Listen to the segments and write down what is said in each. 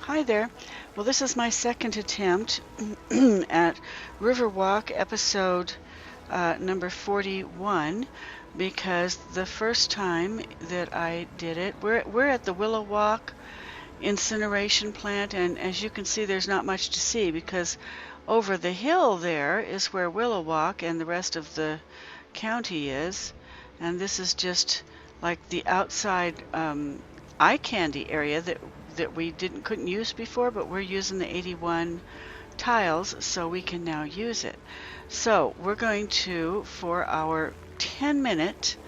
Hi there. Well, this is my second attempt at Riverwalk episode number 41 because the first time that I did it, we're at the Willow Walk incineration plant, and as you can see, there's not much to see because over the hill there is where Willow Walk and the rest of the county is, and this is just like the outside eye candy area that we couldn't use before, but we're using the 81 tiles, so we can now use it. So we're going to, for our 10-minute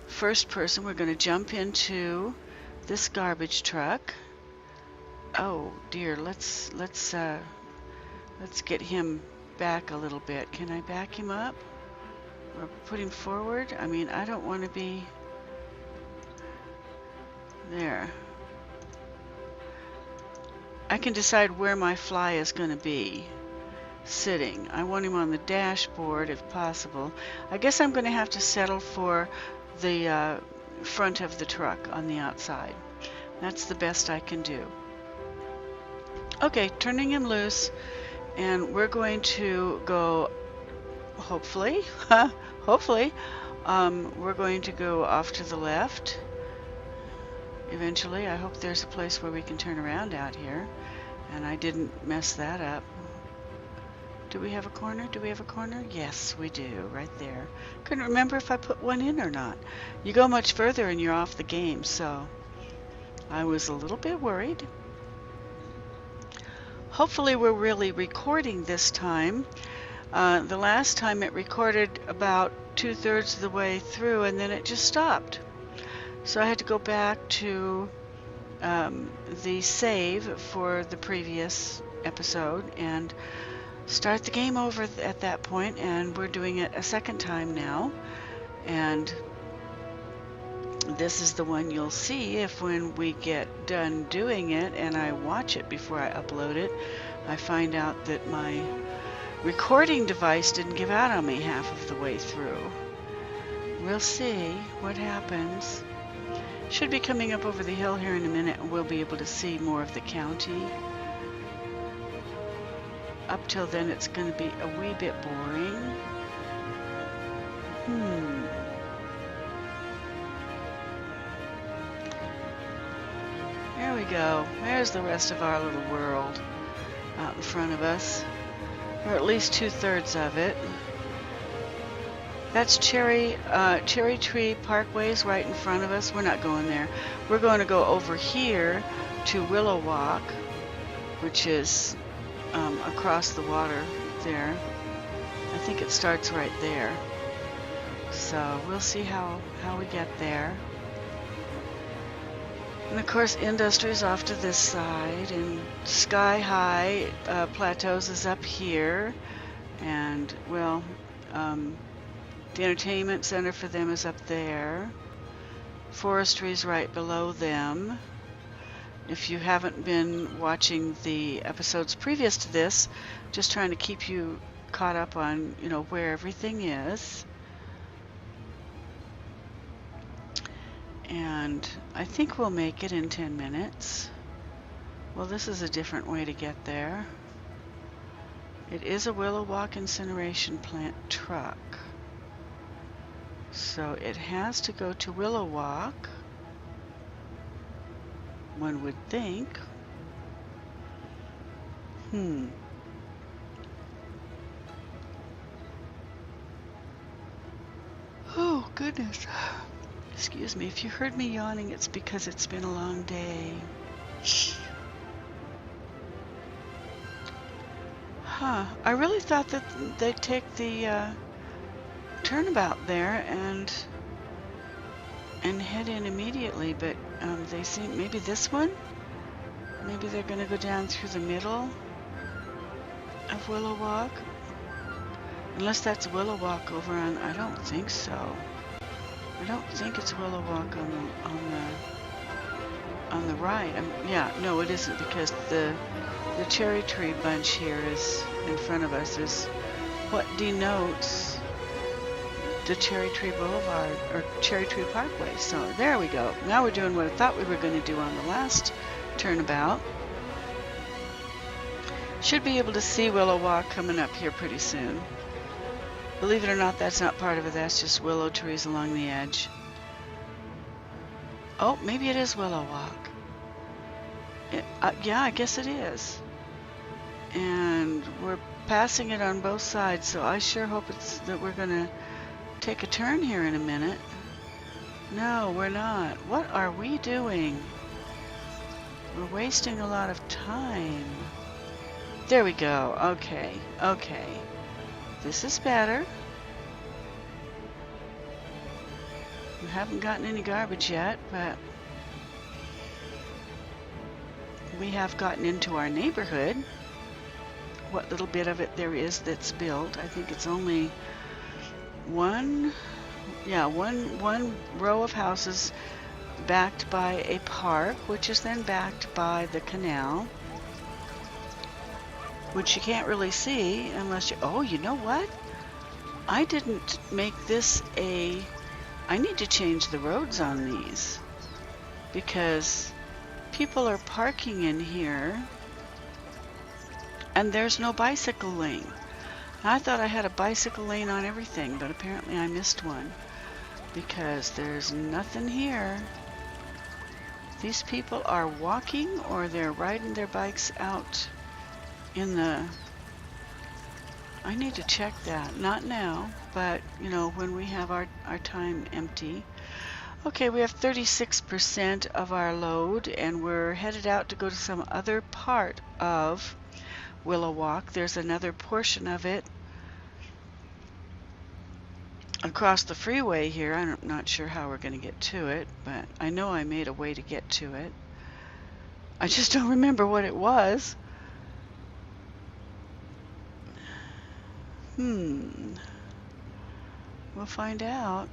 first person, we're going to jump into this garbage truck. Oh dear, let's get him back a little bit. Can I back him up or put him forward? I mean, I don't want to be there. I can decide where my fly is going to be sitting. I want him on the dashboard if possible. I guess I'm going to have to settle for the front of the truck on the outside. That's the best I can do. Okay, turning him loose, and we're going to go, hopefully, we're going to go off to the left. Eventually, I hope there's a place where we can turn around out here, and I didn't mess that up. Do we have a corner? Do we have a corner? Yes, we do, right there. Couldn't remember if I put one in or not. You go much further and you're off the game, so I was a little bit worried. Hopefully we're really recording this time. The last time it recorded about 2/3 of the way through, and then it just stopped. So I had to go back to the save for the previous episode and start the game over at that point, and we're doing it a second time now. And this is the one you'll see if when we get done doing it and I watch it before I upload it, I find out that my recording device didn't give out on me half of the way through. We'll see what happens. Should be coming up over the hill here in a minute, and we'll be able to see more of the county. Up till then, it's going to be a wee bit boring. There we go. There's the rest of our little world out in front of us, or at least 2/3 of it. That's Cherry Tree Parkway's right in front of us. We're not going there. We're going to go over here to Willow Walk, which is across the water there. I think it starts right there. So we'll see how we get there. And of course, Industry's off to this side, and Sky High Plateaus is up here, and well, the entertainment center for them is up there. Forestry's right below them. If you haven't been watching the episodes previous to this, just trying to keep you caught up on, you know, where everything is. And I think we'll make it in 10 minutes. Well, this is a different way to get there. It is a Willow Walk incineration plant truck. So it has to go to Willow Walk, one would think. Oh, goodness. Excuse me, if you heard me yawning, it's because it's been a long day. I really thought that they'd take the turnabout there and head in immediately, but they seem, maybe this one? Maybe they're going to go down through the middle of Willow Walk? Unless that's Willow Walk over on, I don't think so. I don't think it's Willow Walk on the right. Yeah, no, it isn't, because the cherry tree bunch here is in front of us is what denotes the Cherry Tree Boulevard or Cherry Tree Parkway. So there we go. Now we're doing what I thought we were going to do on the last turnabout. Should be able to see Willow Walk coming up here pretty soon. Believe it or not, that's not part of it. That's just willow trees along the edge. Oh, maybe it is Willow Walk. Yeah, I guess it is. And we're passing it on both sides, so I sure hope that we're going to take a turn here in a minute. No, we're not. What are we doing? We're wasting a lot of time. There we go. Okay, okay. This is better. We haven't gotten any garbage yet, but we have gotten into our neighborhood. What little bit of it there is that's built. I think it's only one row of houses backed by a park, which is then backed by the canal, which you can't really see unless you... Oh, you know what? I didn't make this a... I need to change the roads on these because people are parking in here and there's no bicycle lane. I thought I had a bicycle lane on everything, but apparently I missed one because there's nothing here. These people are walking or they're riding their bikes out in the... I need to check that. Not now, but, you know, when we have our time empty. Okay, we have 36% of our load, and we're headed out to go to some other part of Willow Walk. There's another portion of it across the freeway here. I'm not sure how we're going to get to it, but I know I made a way to get to it. I just don't remember what it was. We'll find out.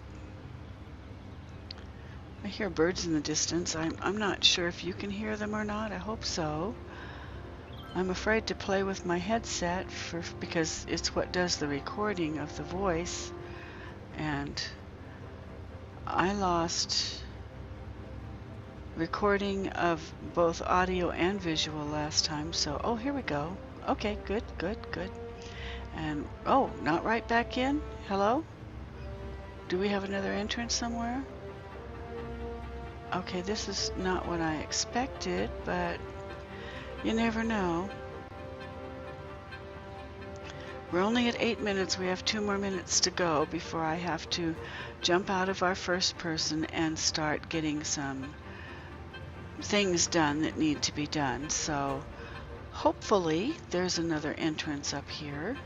I hear birds in the distance. I'm not sure if you can hear them or not. I hope so. I'm afraid to play with my headset because it's what does the recording of the voice. And I lost recording of both audio and visual last time. So, oh, here we go. Okay, good, good, good. And, oh, not right back in? Hello? Do we have another entrance somewhere? Okay, this is not what I expected, but you never know. We're only at 8 minutes. We have 2 more minutes to go before I have to jump out of our first person and start getting some things done that need to be done. So hopefully there's another entrance up here.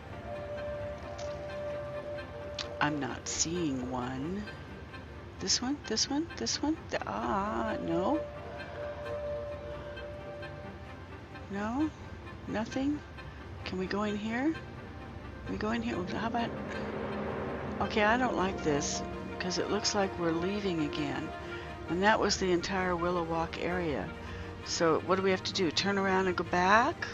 I'm not seeing one. This one? This one? This one? No. No? Nothing? Can we go in here? We go in here? How about... Okay, I don't like this because it looks like we're leaving again. And that was the entire Willow Walk area. So what do we have to do? Turn around and go back?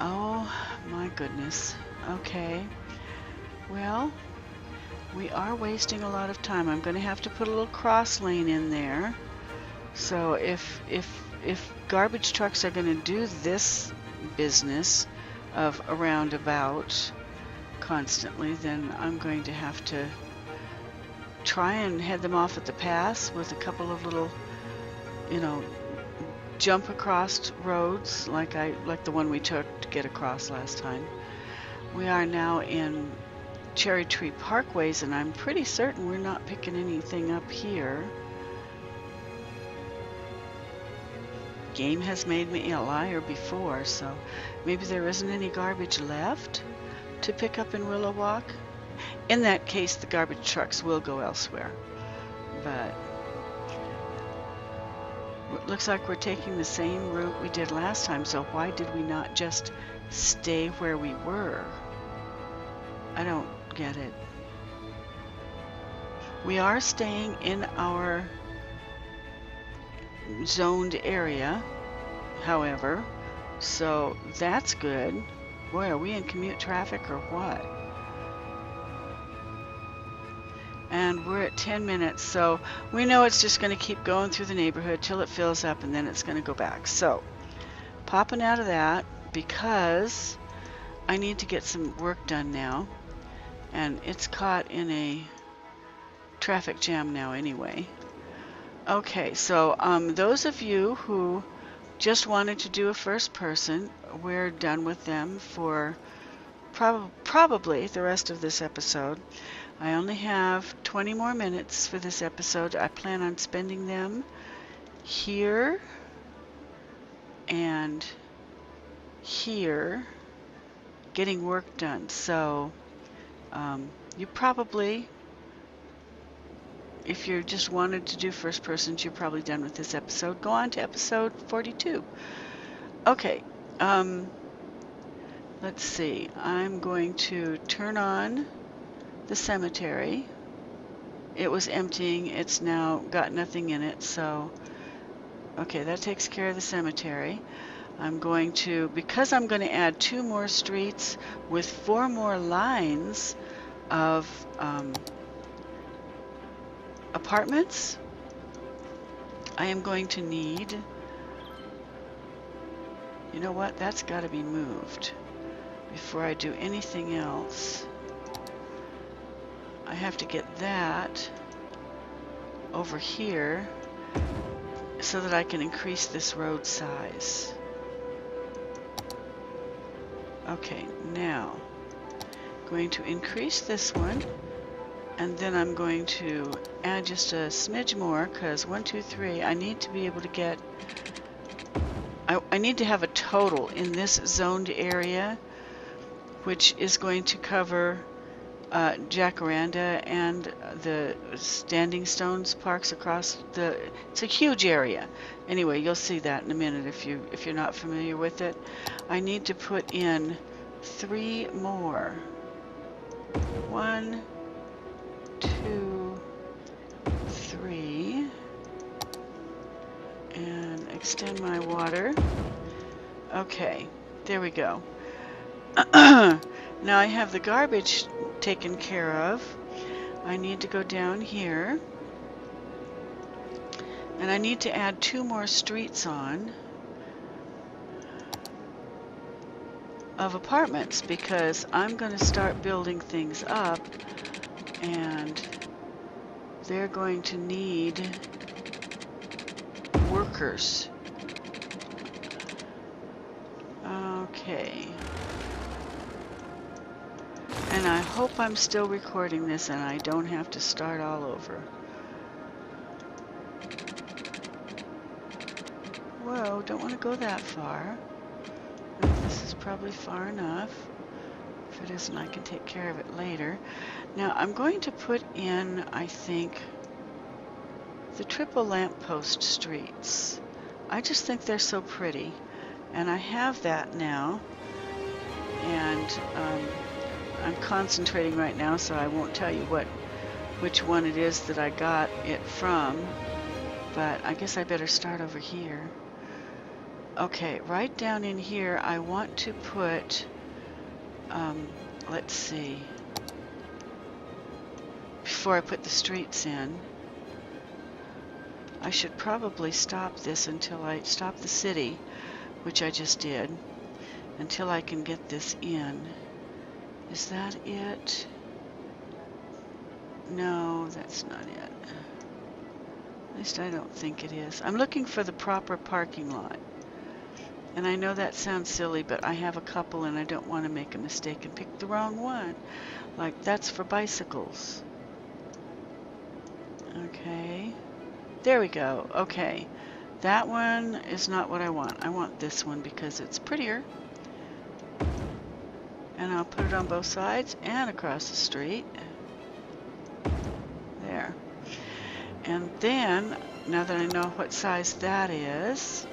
Oh my goodness. Okay. Well, we are wasting a lot of time. I'm going to have to put a little cross lane in there. So if garbage trucks are going to do this business of a roundabout constantly, then I'm going to have to try and head them off at the pass with a couple of little, you know, jump across roads like the one we took to get across last time. We are now in Cherry Tree Parkways, and I'm pretty certain we're not picking anything up here. Game has made me a liar before, so maybe there isn't any garbage left to pick up in Willow Walk. In that case, the garbage trucks will go elsewhere. But it looks like we're taking the same route we did last time, so why did we not just stay where we were? I don't get it. We are staying in our zoned area, however, so that's good. Boy, are we in commute traffic or what? And we're at 10 minutes, so we know it's just going to keep going through the neighborhood till it fills up, and then it's going to go back. So popping out of that because I need to get some work done now, and it's caught in a traffic jam now anyway. Okay, so those of you who just wanted to do a first person, we're done with them for probably the rest of this episode. I only have 20 more minutes for this episode. I plan on spending them here and here getting work done. So you probably, if you just wanted to do first persons, you're probably done with this episode. Go on to episode 42. Okay, let's see. I'm going to turn on the cemetery. It was emptying. It's now got nothing in it, so okay, that takes care of the cemetery. I'm going to, because I'm going to add 2 more streets with 4 more lines of apartments, I am going to need, you know what, that's got to be moved before I do anything else. I have to get that over here so that I can increase this road size. Okay, now I'm going to increase this one, and then I'm going to add just a smidge more, because 1, 2, 3, I need to be able to get, I need to have a total in this zoned area, which is going to cover Jacaranda and the Standing Stones parks across the, it's a huge area. Anyway, you'll see that in a minute if you're not familiar with it. I need to put in 3 more. 1, 2, 3, and extend my water. Okay, there we go. Now I have the garbage taken care of. I need to go down here, and I need to add 2 more streets on of apartments, because I'm going to start building things up, and they're going to need workers. Okay. And I hope I'm still recording this and I don't have to start all over. Whoa, don't want to go that far. This is probably far enough. If it isn't, I can take care of it later. Now I'm going to put in, I think, the triple lamppost streets. I just think they're so pretty. And I have that now. And I'm concentrating right now, so I won't tell you which one it is that I got it from, but I guess I better start over here. Okay, right down in here I want to put, let's see, before I put the streets in, I should probably stop this until I stop the city, which I just did, until I can get this in. Is that it? No, that's not it. At least I don't think it is. I'm looking for the proper parking lot. And I know that sounds silly, but I have a couple and I don't want to make a mistake and pick the wrong one. Like, that's for bicycles. Okay. There we go. Okay. That one is not what I want. I want this one because it's prettier. And I'll put it on both sides and across the street. There. And then, now that I know what size that is,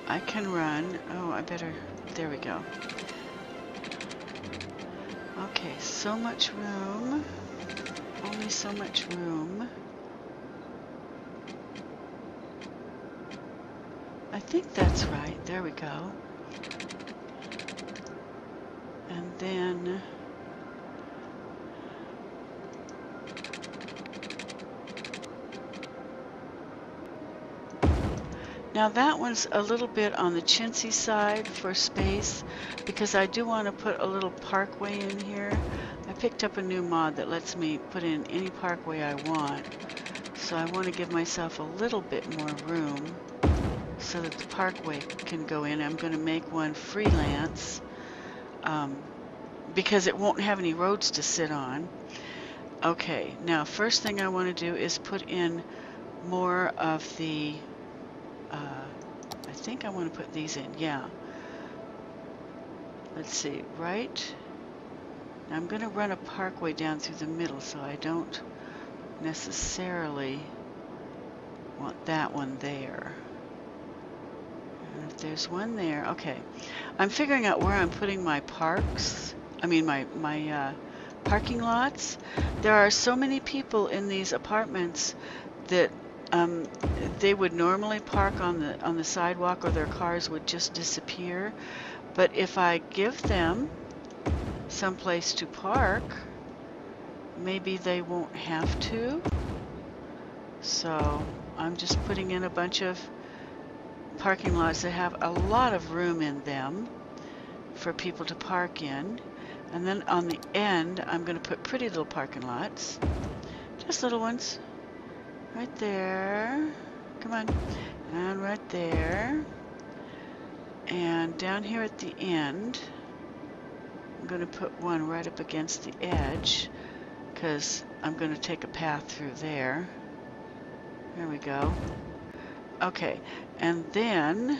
I can run, oh, I better, there we go. Okay, so much room, only so much room. I think that's right, there we go. And then Now that one's a little bit on the chintzy side for space, because I do want to put a little parkway in here. I picked up a new mod that lets me put in any parkway I want, so I want to give myself a little bit more room so that the parkway can go in. I'm going to make one freelance because it won't have any roads to sit on. Okay, now first thing I want to do is put in more of the I think I want to put these in, yeah. Let's see, right? Now I'm going to run a parkway down through the middle, so I don't necessarily want that one there. And if there's one there, okay. I'm figuring out where I'm putting my parks. I mean my parking lots. There are so many people in these apartments that they would normally park on the sidewalk, or their cars would just disappear. But if I give them some place to park, maybe they won't have to. So I'm just putting in a bunch of parking lots that have a lot of room in them for people to park in. And then on the end, I'm going to put pretty little parking lots, just little ones. Right there, come on, and right there, and down here at the end, I'm going to put one right up against the edge, because I'm going to take a path through there. There we go. Okay, and then,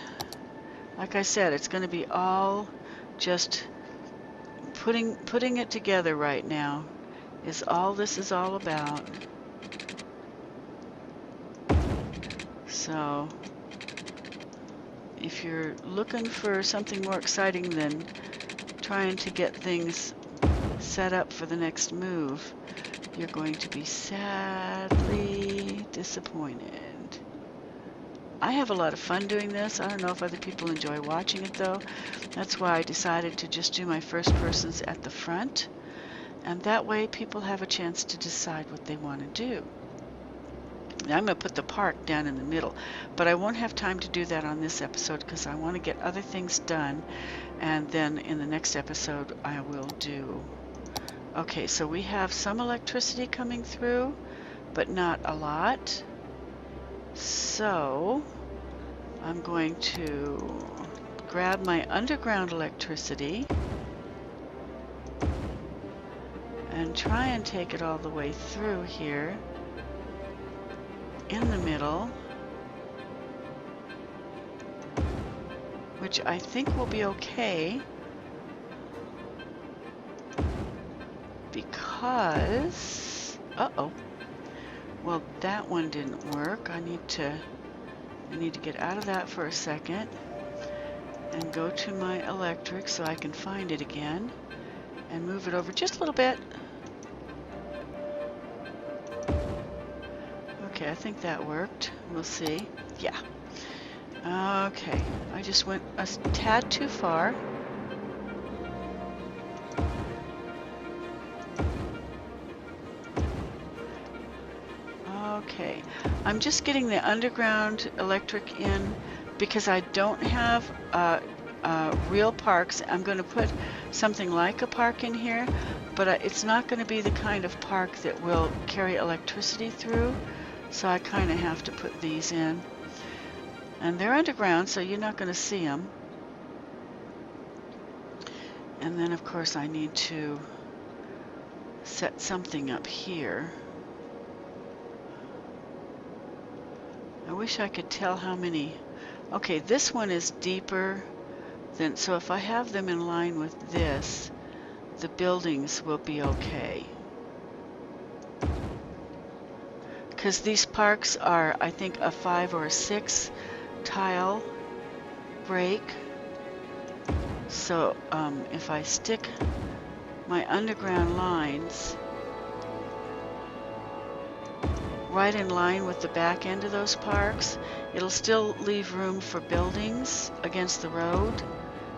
like I said, it's going to be all just putting it together right now, is all this is all about. So, if you're looking for something more exciting than trying to get things set up for the next move, you're going to be sadly disappointed. I have a lot of fun doing this. I don't know if other people enjoy watching it though. That's why I decided to just do my first persons at the front, and that way people have a chance to decide what they want to do. Now I'm going to put the park down in the middle, but I won't have time to do that on this episode because I want to get other things done, and then in the next episode I will do. Okay, so we have some electricity coming through, but not a lot. So I'm going to grab my underground electricity and try and take it all the way through here in the middle, which I think will be okay because well, that one didn't work. I need to get out of that for a second and go to my electric so I can find it again and move it over just a little bit. Okay, I think that worked. We'll see. Yeah. Okay, I just went a tad too far. Okay, I'm just getting the underground electric in because I don't have real parks. I'm going to put something like a park in here, but it's not going to be the kind of park that will carry electricity through. So I kind of have to put these in. And they're underground, so you're not going to see them. And then, of course, I need to set something up here. I wish I could tell how many. Okay, this one is deeper than, so if I have them in line with this, the buildings will be okay. Because these parks are, I think, a 5 or a 6 tile break. So if I stick my underground lines right in line with the back end of those parks, it'll still leave room for buildings against the road.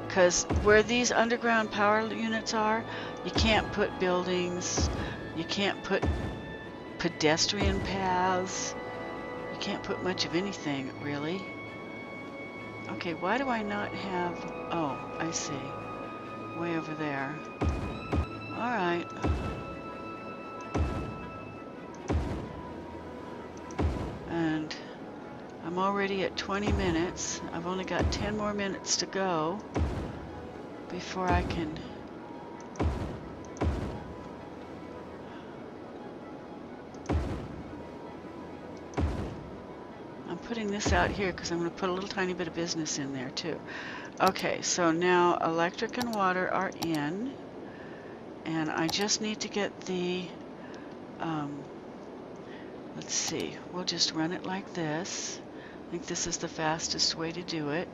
Because where these underground power units are, you can't put buildings, you can't put pedestrian paths, you can't put much of anything really. Okay, why do I not have... Oh, I see. Way over there. All right. And I'm already at 20 minutes. I've only got 10 more minutes to go before I can... I'm putting this out here because I'm going to put a little tiny bit of business in there too. Okay, so now electric and water are in, and I just need to get the, let's see, we'll just run it like this. I think this is the fastest way to do it.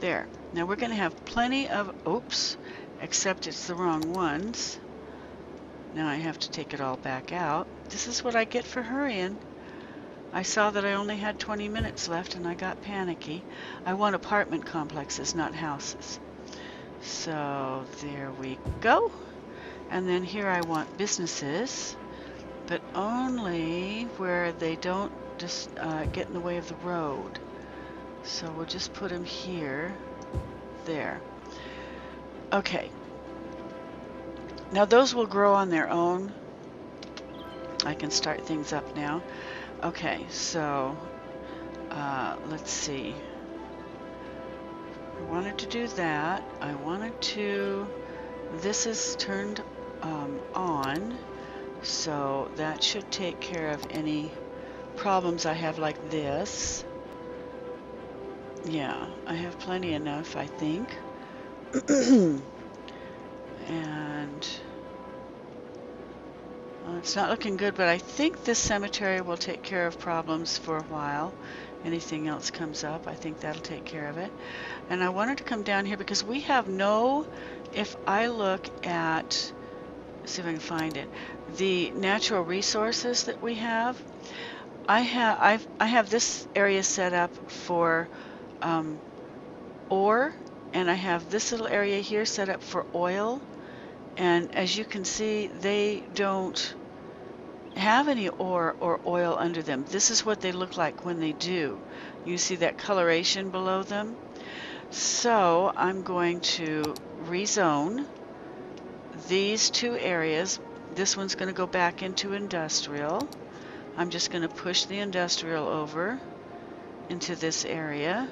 There. Now we're going to have plenty of, oops, except it's the wrong ones. Now I have to take it all back out. This is what I get for hurrying. I saw that I only had 20 minutes left and I got panicky. I want apartment complexes, not houses. So there we go. And then here I want businesses, but only where they don't just get in the way of the road. So we'll just put them here, there. Okay. Now those will grow on their own. I can start things up now. Okay, so let's see. I wanted to do that. I wanted to, this is turned on, so that should take care of any problems I have like this. Yeah, I have plenty enough, I think. And well, it's not looking good, but I think this cemetery will take care of problems for a while. Anything else comes up, I think that'll take care of it. And I wanted to come down here because we have no, if I look at, let's see if I can find it, the natural resources that we have, I have this area set up for ore, and I have this little area here set up for oil. And as you can see, they don't have any ore or oil under them. This is what they look like when they do. You see that coloration below them? So I'm going to rezone these two areas. This one's going to go back into industrial. I'm just going to push the industrial over into this area.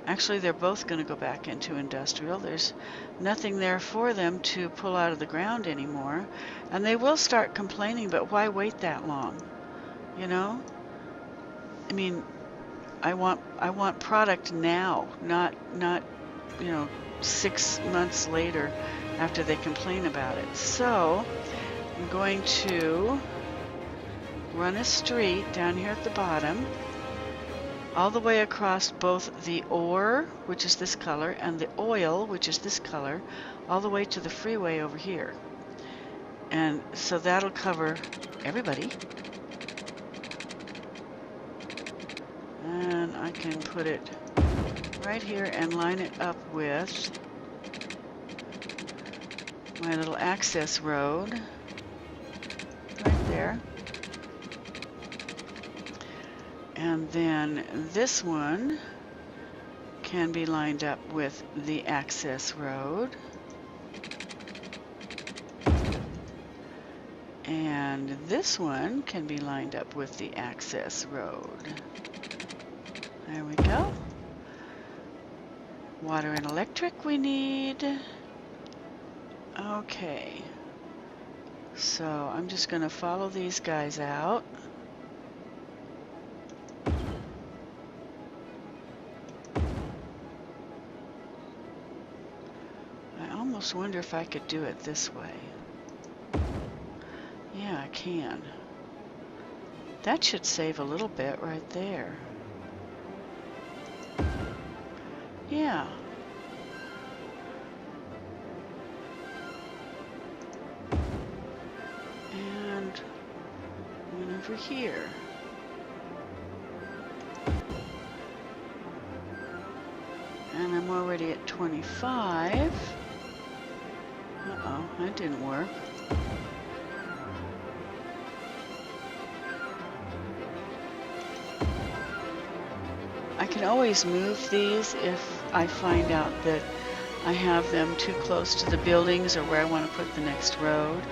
Actually, they're both going to go back into industrial. There's nothing there for them to pull out of the ground anymore. And they will start complaining, but why wait that long? You know? I mean, I want product now, not you know, 6 months later after they complain about it. So I'm going to run a street down here at the bottom, all the way across both the ore, which is this color, and the oil, which is this color, all the way to the freeway over here. And so that'll cover everybody. And I can put it right here and line it up with my little access road right there. And then this one can be lined up with the access road. And this one can be lined up with the access road. There we go. Water and electric we need. Okay. So I'm just going to follow these guys out. I almost wonder if I could do it this way. Yeah, I can. That should save a little bit right there. Yeah. And one over here. And I'm already at 25. Uh-oh, that didn't work. I can always move these if I find out that I have them too close to the buildings or where I want to put the next road.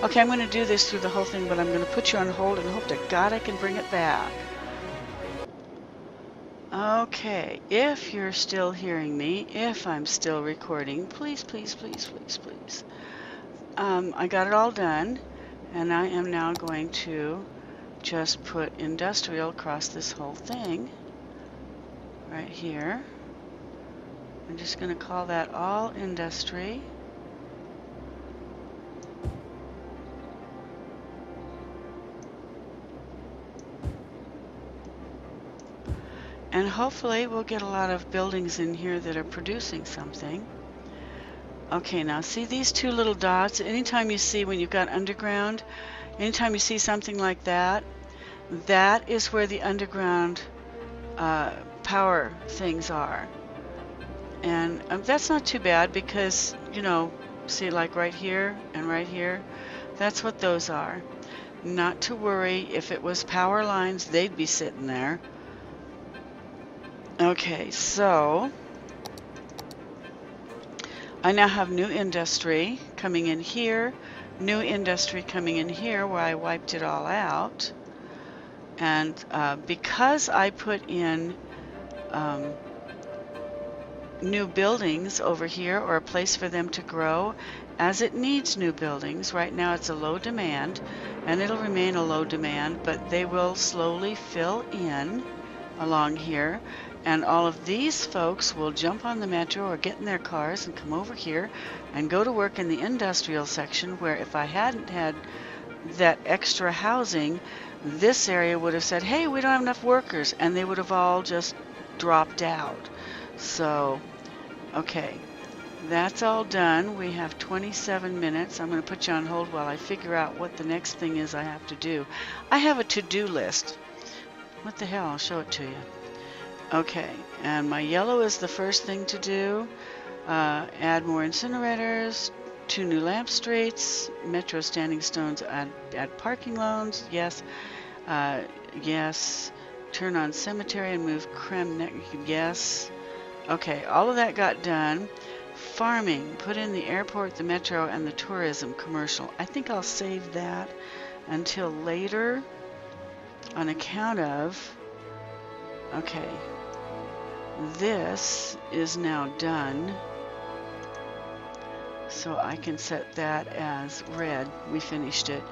Okay, I'm going to do this through the whole thing, but I'm going to put you on hold and hope to God I can bring it back. Okay, if you're still hearing me, if I'm still recording, please, please, please, please, please. I got it all done, and I am now going to just put industrial across this whole thing right here. I'm just going to call that all industry. And hopefully we'll get a lot of buildings in here that are producing something. Okay, now see these two little dots? Anytime you see when you've got underground, anytime you see something like that, that is where the underground power things are. And that's not too bad because, you know, see like right here and right here, that's what those are. Not to worry, if it was power lines, they'd be sitting there. Okay, so I now have new industry coming in here, new industry coming in here where I wiped it all out. And because I put in new buildings over here, or a place for them to grow, as it needs new buildings, right now it's a low demand, and it'll remain a low demand, but they will slowly fill in along here. And all of these folks will jump on the metro or get in their cars and come over here and go to work in the industrial section, where if I hadn't had that extra housing, this area would have said, hey, we don't have enough workers, and they would have all just dropped out. So, okay, that's all done. We have 27 minutes. I'm going to put you on hold while I figure out what the next thing is I have to do. I have a to-do list. What the hell? I'll show it to you. Okay, and my yellow is the first thing to do. Add more incinerators, 2 new lamp streets, metro standing stones, add parking loans, yes. Yes. Turn on cemetery and move creme, yes. Okay, all of that got done. Farming, put in the airport, the metro, and the tourism commercial. I think I'll save that until later on account of, okay, this is now done, so I can set that as red. We finished it.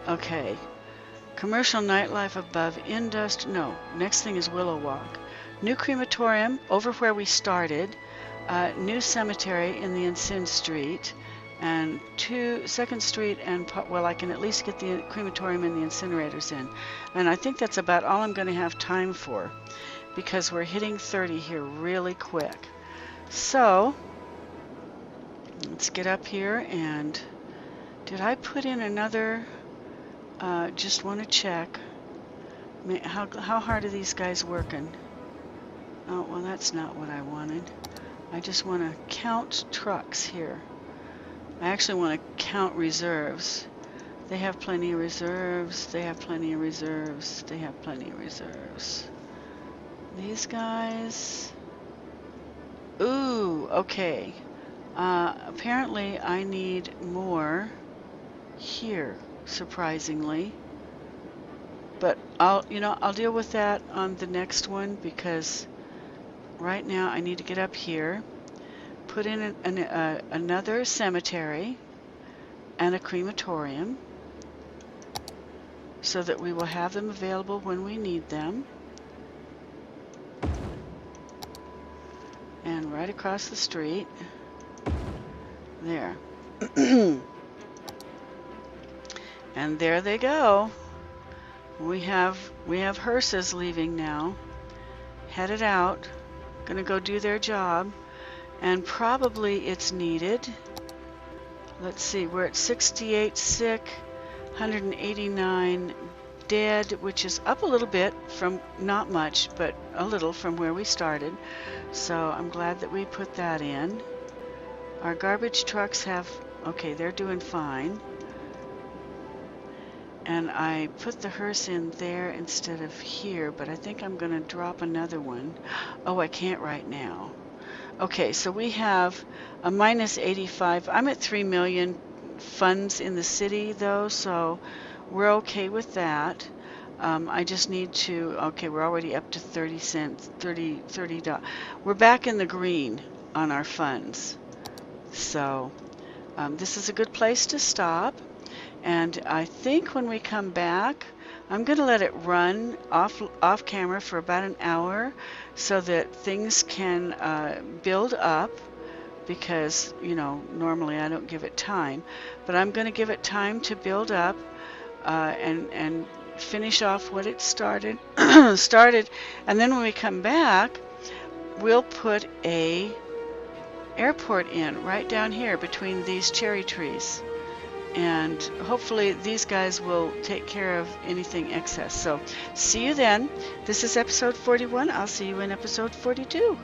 Okay, commercial nightlife above no, next thing is Willow Walk. New crematorium over where we started, new cemetery in the Ensign Street, and 2nd Street, and well, I can at least get the crematorium and the incinerators in. And I think that's about all I'm going to have time for, because we're hitting 30 here really quick. So let's get up here, and did I put in another, just want to check, how hard are these guys working? Oh, well, that's not what I wanted. I just want to count trucks here. I actually want to count reserves. They have plenty of reserves. They have plenty of reserves. They have plenty of reserves. These guys. Ooh, okay. Apparently I need more here, surprisingly. But I'll deal with that on the next one, because right now I need to get up here, put in another cemetery and a crematorium so that we will have them available when we need them. And right across the street, there. And there they go. We have hearses leaving now, headed out, gonna go do their job, and probably it's needed. Let's see, we're at 68 sick, 189 dead, which is up a little bit from, not much, but a little from where we started. So I'm glad that we put that in. Our garbage trucks have, okay, they're doing fine. and I put the hearse in there instead of here, but I think I'm going to drop another one. Oh, I can't right now. Okay, so we have a minus 85. I'm at 3 million funds in the city though, so we're okay with that. I just need to, okay, we're already up to 30 cents, $30. We're back in the green on our funds. So this is a good place to stop. And I think when we come back, I'm going to let it run off camera for about an hour so that things can build up, because, you know, normally I don't give it time, but I'm going to give it time to build up and finish off what it started. And then when we come back, we'll put a airport in right down here between these cherry trees. And hopefully these guys will take care of anything excess. So see you then. This is episode 41. I'll see you in episode 42.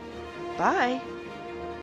Bye.